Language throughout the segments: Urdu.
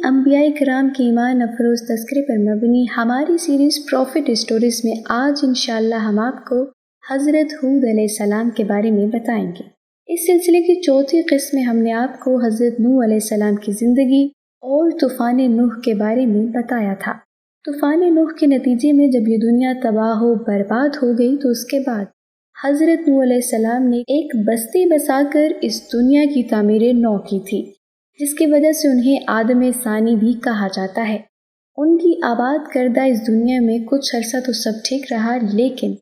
انبیاء کرام کی ایمان افروز تذکرے پر مبنی ہماری سیریز پروفٹ اسٹوریز میں آج انشاءاللہ ہم آپ کو حضرت ہود علیہ السلام کے بارے میں بتائیں گے۔ اس سلسلے کی چوتھی قسم میں ہم نے آپ کو حضرت نوح علیہ السلام کی زندگی اور طوفان نوح کے بارے میں بتایا تھا۔ طوفان نوح کے نتیجے میں جب یہ دنیا تباہ و برباد ہو گئی تو اس کے بعد حضرت نوح علیہ السلام نے ایک بستی بسا کر اس دنیا کی تعمیر نو کی تھی، جس کی وجہ سے انہیں آدم ثانی بھی کہا جاتا ہے۔ ان کی آباد کردہ اس دنیا میں کچھ عرصہ تو سب ٹھیک رہا، لیکن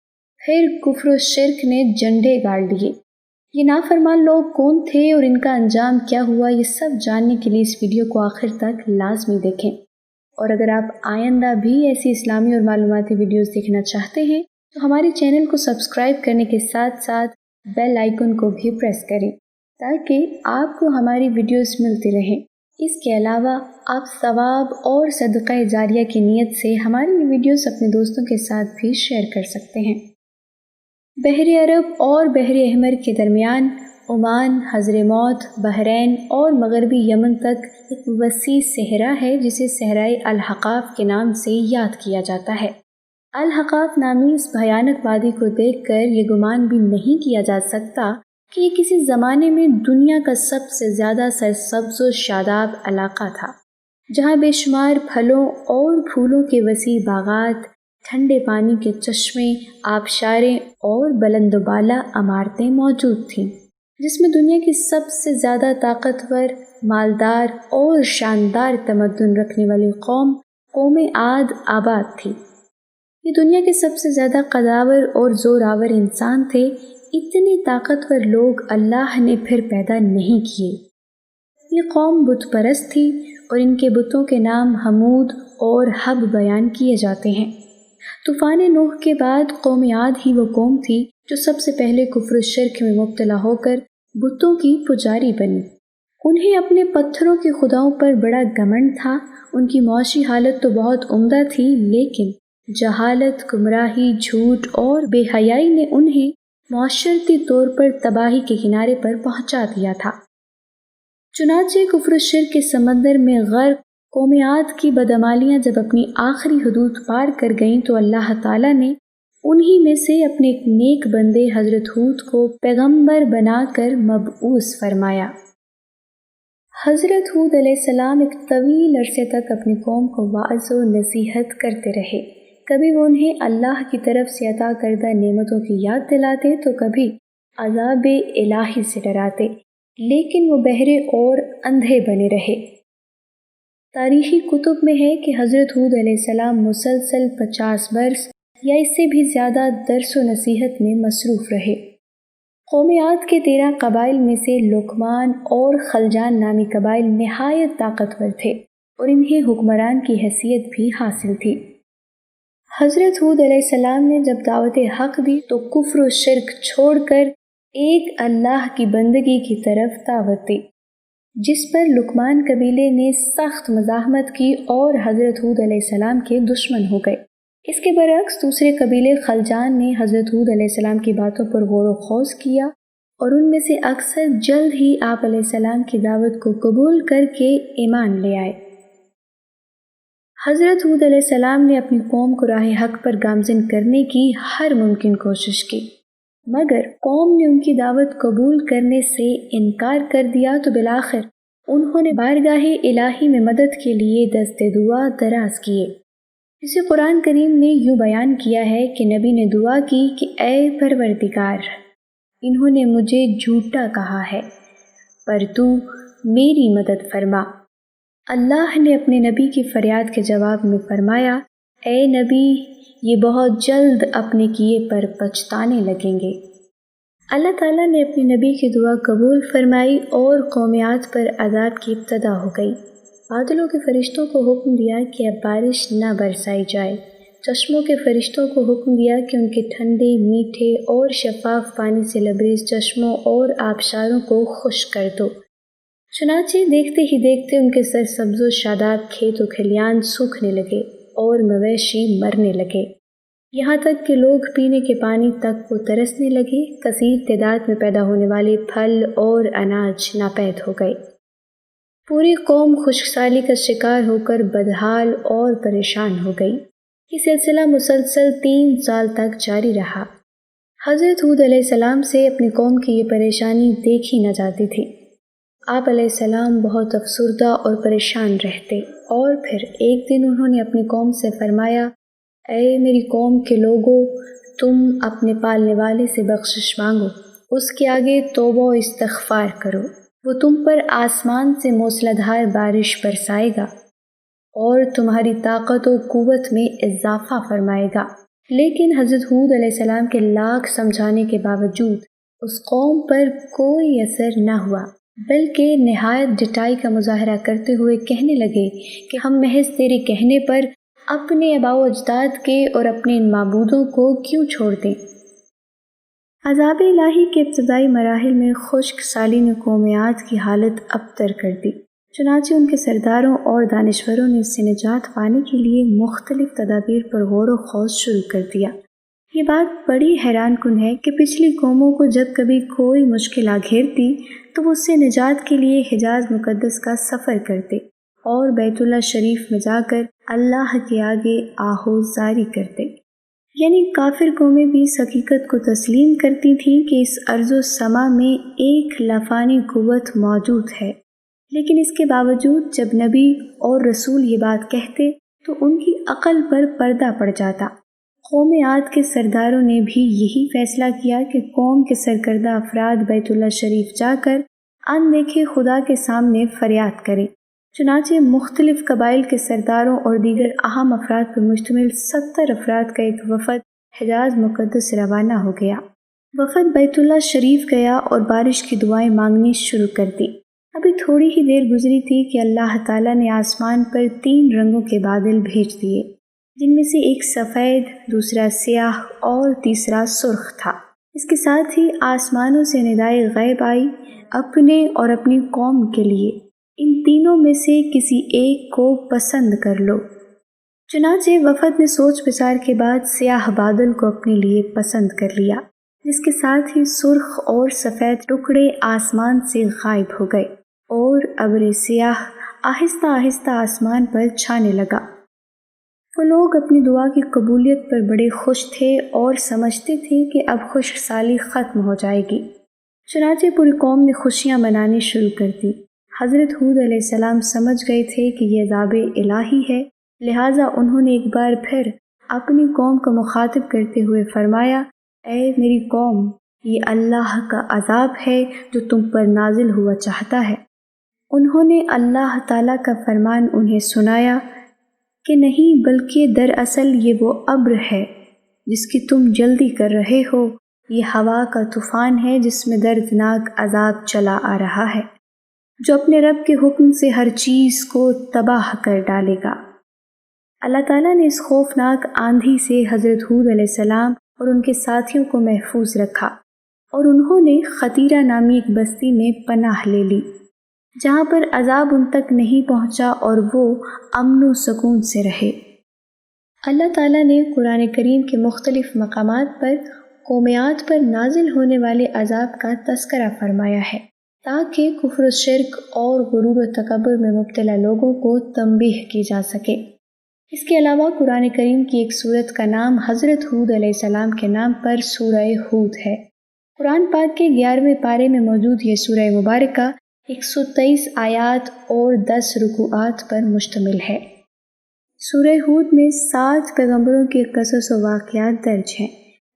پھر کفر و شرک نے جھنڈے گاڑ لیے۔ یہ نافرمان لوگ کون تھے اور ان کا انجام کیا ہوا، یہ سب جاننے کے لیے اس ویڈیو کو آخر تک لازمی دیکھیں۔ اور اگر آپ آئندہ بھی ایسی اسلامی اور معلوماتی ویڈیوز دیکھنا چاہتے ہیں تو ہمارے چینل کو سبسکرائب کرنے کے ساتھ ساتھ بیل آئیکن کو بھی پریس کریں تاکہ آپ کو ہماری ویڈیوز ملتی رہیں۔ اس کے علاوہ آپ ثواب اور صدقہ جاریہ کی نیت سے ہماری یہ ویڈیوز اپنے دوستوں کے ساتھ بھی شیئر کر سکتے ہیں۔ بحر عرب اور بحر احمر کے درمیان عمان، حضرموت، بحرین اور مغربی یمن تک ایک وسیع صحرا ہے جسے صحرائے الحقاف کے نام سے یاد کیا جاتا ہے۔ الحقاف نامی اس بھیانک وادی کو دیکھ کر یہ گمان بھی نہیں کیا جا سکتا کہ یہ کسی زمانے میں دنیا کا سب سے زیادہ سرسبز و شاداب علاقہ تھا، جہاں بے شمار پھلوں اور پھولوں کے وسیع باغات، ٹھنڈے پانی کے چشمے، آبشاریں اور بلند و بالا عمارتیں موجود تھیں، جس میں دنیا کی سب سے زیادہ طاقتور، مالدار اور شاندار تمدن رکھنے والی قوم عاد آباد تھی۔ یہ دنیا کے سب سے زیادہ قداور اور زوراور انسان تھے۔ اتنے طاقتور لوگ اللہ نے پھر پیدا نہیں کیے۔ یہ قوم بت پرست تھی اور ان کے بتوں کے نام حمود اور حب بیان کیے جاتے ہیں۔ طوفان نوح کے بعد قوم عاد ہی وہ قوم تھی جو سب سے پہلے کفر و شرک میں مبتلا ہو کر بتوں کی پجاری بنی۔ انہیں اپنے پتھروں کے خداؤں پر بڑا گھمنڈ تھا۔ ان کی معاشی حالت تو بہت عمدہ تھی، لیکن جہالت، گمراہی، جھوٹ اور بے حیائی نے انہیں معاشرتی طور پر تباہی کے کنارے پر پہنچا دیا تھا۔ چنانچہ کفر و شرک کے سمندر میں غرق قوم عاد کی بدعمالیاں جب اپنی آخری حدود پار کر گئیں تو اللہ تعالیٰ نے انہی میں سے اپنے ایک نیک بندے حضرت ہود کو پیغمبر بنا کر مبعوث فرمایا۔ حضرت ہود علیہ السلام ایک طویل عرصے تک اپنی قوم کو وعظ و نصیحت کرتے رہے۔ کبھی وہ انہیں اللہ کی طرف سے عطا کردہ نعمتوں کی یاد دلاتے تو کبھی عذاب الہی سے ڈراتے، لیکن وہ بہرے اور اندھے بنے رہے۔ تاریخی کتب میں ہے کہ حضرت ہود علیہ السلام مسلسل 50 برس یا اس سے بھی زیادہ درس و نصیحت میں مصروف رہے۔ قوم عاد کے 13 قبائل میں سے لقمان اور خلجان نامی قبائل نہایت طاقتور تھے اور انہیں حکمران کی حیثیت بھی حاصل تھی۔ حضرت ہود علیہ السلام نے جب دعوت حق دی تو کفر و شرک چھوڑ کر ایک اللہ کی بندگی کی طرف دعوت دی، جس پر لقمان قبیلے نے سخت مزاحمت کی اور حضرت ہود علیہ السلام کے دشمن ہو گئے۔ اس کے برعکس دوسرے قبیلے خلجان نے حضرت ہود علیہ السلام کی باتوں پر غور و خوض کیا اور ان میں سے اکثر جلد ہی آپ علیہ السلام کی دعوت کو قبول کر کے ایمان لے آئے۔ حضرت ہود علیہ السلام نے اپنی قوم کو راہ حق پر گامزن کرنے کی ہر ممکن کوشش کی، مگر قوم نے ان کی دعوت قبول کرنے سے انکار کر دیا تو بالآخر انہوں نے بارگاہ الہی میں مدد کے لیے دست دعا دراز کیے۔ اسے قرآن کریم نے یوں بیان کیا ہے کہ نبی نے دعا کی کہ اے پروردگار، انہوں نے مجھے جھوٹا کہا ہے، پر تو میری مدد فرما۔ اللہ نے اپنے نبی کی فریاد کے جواب میں فرمایا، اے نبی، یہ بہت جلد اپنے کیے پر پچھتانے لگیں گے۔ اللہ تعالیٰ نے اپنے نبی کی دعا قبول فرمائی اور قوم عاد پر عذاب کی ابتدا ہو گئی۔ بادلوں کے فرشتوں کو حکم دیا کہ اب بارش نہ برسائی جائے۔ چشموں کے فرشتوں کو حکم دیا کہ ان کے ٹھنڈے، میٹھے اور شفاف پانی سے لبریز چشموں اور آبشاروں کو خشک کر دو۔ چنانچہ دیکھتے ہی دیکھتے ان کے سرسبز و شاداب کھیت و کھلیان سوکھنے لگے اور مویشی مرنے لگے، یہاں تک کہ لوگ پینے کے پانی تک کو ترسنے لگے۔ کثیر تعداد میں پیدا ہونے والے پھل اور اناج ناپید ہو گئے۔ پوری قوم خشکسالی کا شکار ہو کر بدحال اور پریشان ہو گئی۔ یہ سلسلہ مسلسل 3 سال تک جاری رہا۔ حضرت ہود علیہ السلام سے اپنی قوم کی یہ پریشانی دیکھی نہ جاتی تھی۔ آپ علیہ السلام بہت افسردہ اور پریشان رہتے، اور پھر ایک دن انہوں نے اپنی قوم سے فرمایا، اے میری قوم کے لوگوں، تم اپنے پالنے والے سے بخشش مانگو، اس کے آگے توبہ و استغفار کرو، وہ تم پر آسمان سے موسلادھار بارش برسائے گا اور تمہاری طاقت و قوت میں اضافہ فرمائے گا۔ لیکن حضرت ہود علیہ السلام کے لاکھ سمجھانے کے باوجود اس قوم پر کوئی اثر نہ ہوا، بلکہ نہایت ڈٹائی کا مظاہرہ کرتے ہوئے کہنے لگے کہ ہم محض تیرے کہنے پر اپنے آباء و اجداد کے اور اپنے ان معبودوں کو کیوں چھوڑ دیں۔ عذاب الہی کے ابتدائی مراحل میں خشک سالی نے قوم عاد کی حالت ابتر کر دی، چنانچہ ان کے سرداروں اور دانشوروں نے اس سے نجات پانے کے لیے مختلف تدابیر پر غور و خوض شروع کر دیا۔ یہ بات بڑی حیران کن ہے کہ پچھلی قوموں کو جب کبھی کوئی مشکل آ گھیرتی تو وہ اس سے نجات کے لیے حجاز مقدس کا سفر کرتے اور بیت اللہ شریف میں جا کر اللہ کے آگے آہو زاری کرتے۔ یعنی کافر قومیں بھی اس حقیقت کو تسلیم کرتی تھیں کہ اس ارض و سما میں ایک لافانی قوت موجود ہے، لیکن اس کے باوجود جب نبی اور رسول یہ بات کہتے تو ان کی عقل پر پردہ پڑ جاتا۔ قوم عاد کے سرداروں نے بھی یہی فیصلہ کیا کہ قوم کے سرکردہ افراد بیت اللہ شریف جا کر اندیکھے خدا کے سامنے فریاد کریں۔ چنانچہ مختلف قبائل کے سرداروں اور دیگر اہم افراد پر مشتمل 70 افراد کا ایک وفد حجاز مقدس روانہ ہو گیا۔ وفد بیت اللہ شریف گیا اور بارش کی دعائیں مانگنی شروع کر دی۔ ابھی تھوڑی ہی دیر گزری تھی کہ اللہ تعالیٰ نے آسمان پر 3 رنگوں کے بادل بھیج دیے، جن میں سے ایک سفید، دوسرا سیاہ اور تیسرا سرخ تھا۔ اس کے ساتھ ہی آسمانوں سے ندائے غیب آئی، اپنے اور اپنی قوم کے لیے ان تینوں میں سے کسی ایک کو پسند کر لو۔ چنانچہ وفد نے سوچ بچار کے بعد سیاہ بادل کو اپنے لیے پسند کر لیا، جس کے ساتھ ہی سرخ اور سفید ٹکڑے آسمان سے غائب ہو گئے اور ابر سیاہ آہستہ آہستہ آسمان پر چھانے لگا۔ وہ لوگ اپنی دعا کی قبولیت پر بڑے خوش تھے اور سمجھتے تھے کہ اب خشک سالی ختم ہو جائے گی۔ چنانچہ پوری قوم نے خوشیاں منانی شروع کر دی۔ حضرت ہود علیہ السلام سمجھ گئے تھے کہ یہ عذاب الہی ہے، لہٰذا انہوں نے ایک بار پھر اپنی قوم کو مخاطب کرتے ہوئے فرمایا، اے میری قوم، یہ اللہ کا عذاب ہے جو تم پر نازل ہوا چاہتا ہے۔ انہوں نے اللہ تعالیٰ کا فرمان انہیں سنایا کہ نہیں، بلکہ دراصل یہ وہ ابر ہے جس کی تم جلدی کر رہے ہو، یہ ہوا کا طوفان ہے جس میں دردناک عذاب چلا آ رہا ہے، جو اپنے رب کے حکم سے ہر چیز کو تباہ کر ڈالے گا۔ اللہ تعالیٰ نے اس خوفناک آندھی سے حضرت ہود علیہ السلام اور ان کے ساتھیوں کو محفوظ رکھا، اور انہوں نے خطیرہ نامی ایک بستی میں پناہ لے لی، جہاں پر عذاب ان تک نہیں پہنچا اور وہ امن و سکون سے رہے۔ اللہ تعالیٰ نے قرآن کریم کے مختلف مقامات پر قوم عاد پر نازل ہونے والے عذاب کا تذکرہ فرمایا ہے، تاکہ کفر و شرک اور غرور و تکبر میں مبتلا لوگوں کو تنبیہ کی جا سکے۔ اس کے علاوہ قرآن کریم کی ایک سورت کا نام حضرت ہود علیہ السلام کے نام پر سورہ ہود ہے۔ قرآن پاک کے 11ویں پارے میں موجود یہ سورہ مبارکہ 123 آیات اور 10 رکوعات پر مشتمل ہے۔ سورہ ہود میں 7 پیغمبروں کے قصص و واقعات درج ہیں،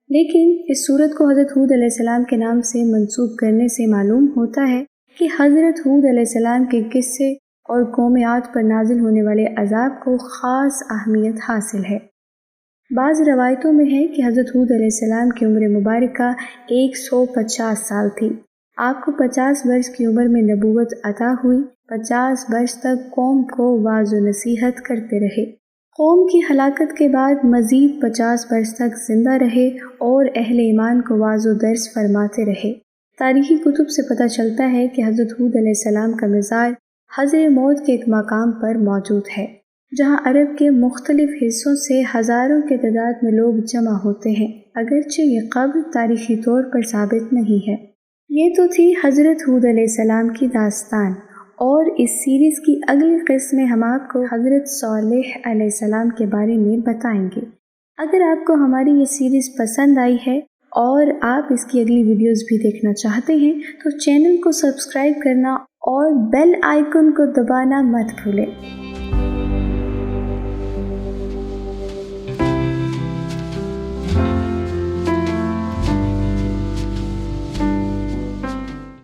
لیکن اس سورت کو حضرت ہود علیہ السلام کے نام سے منسوب کرنے سے معلوم ہوتا ہے کہ حضرت ہود علیہ السلام کے قصے اور قوم عاد پر نازل ہونے والے عذاب کو خاص اہمیت حاصل ہے۔ بعض روایتوں میں ہے کہ حضرت ہود علیہ السلام کی عمر مبارکہ 150 سال تھی۔ آپ کو 50 برس کی عمر میں نبوت عطا ہوئی، 50 برس تک قوم کو واعظ و نصیحت کرتے رہے۔ قوم کی ہلاکت کے بعد مزید 50 برس تک زندہ رہے اور اہل ایمان کو واعظ و درس فرماتے رہے۔ تاریخی کتب سے پتہ چلتا ہے کہ حضرت ہود علیہ السلام کا مزار حضر موت کے ایک مقام پر موجود ہے، جہاں عرب کے مختلف حصوں سے ہزاروں کے تعداد میں لوگ جمع ہوتے ہیں، اگرچہ یہ قبر تاریخی طور پر ثابت نہیں ہے۔ یہ تو تھی حضرت ہود علیہ السلام کی داستان، اور اس سیریز کی اگلی قسط میں ہم آپ کو حضرت صالح علیہ السلام کے بارے میں بتائیں گے۔ اگر آپ کو ہماری یہ سیریز پسند آئی ہے اور آپ اس کی اگلی ویڈیوز بھی دیکھنا چاہتے ہیں تو چینل کو سبسکرائب کرنا اور بیل آئیکن کو دبانا مت بھولیں۔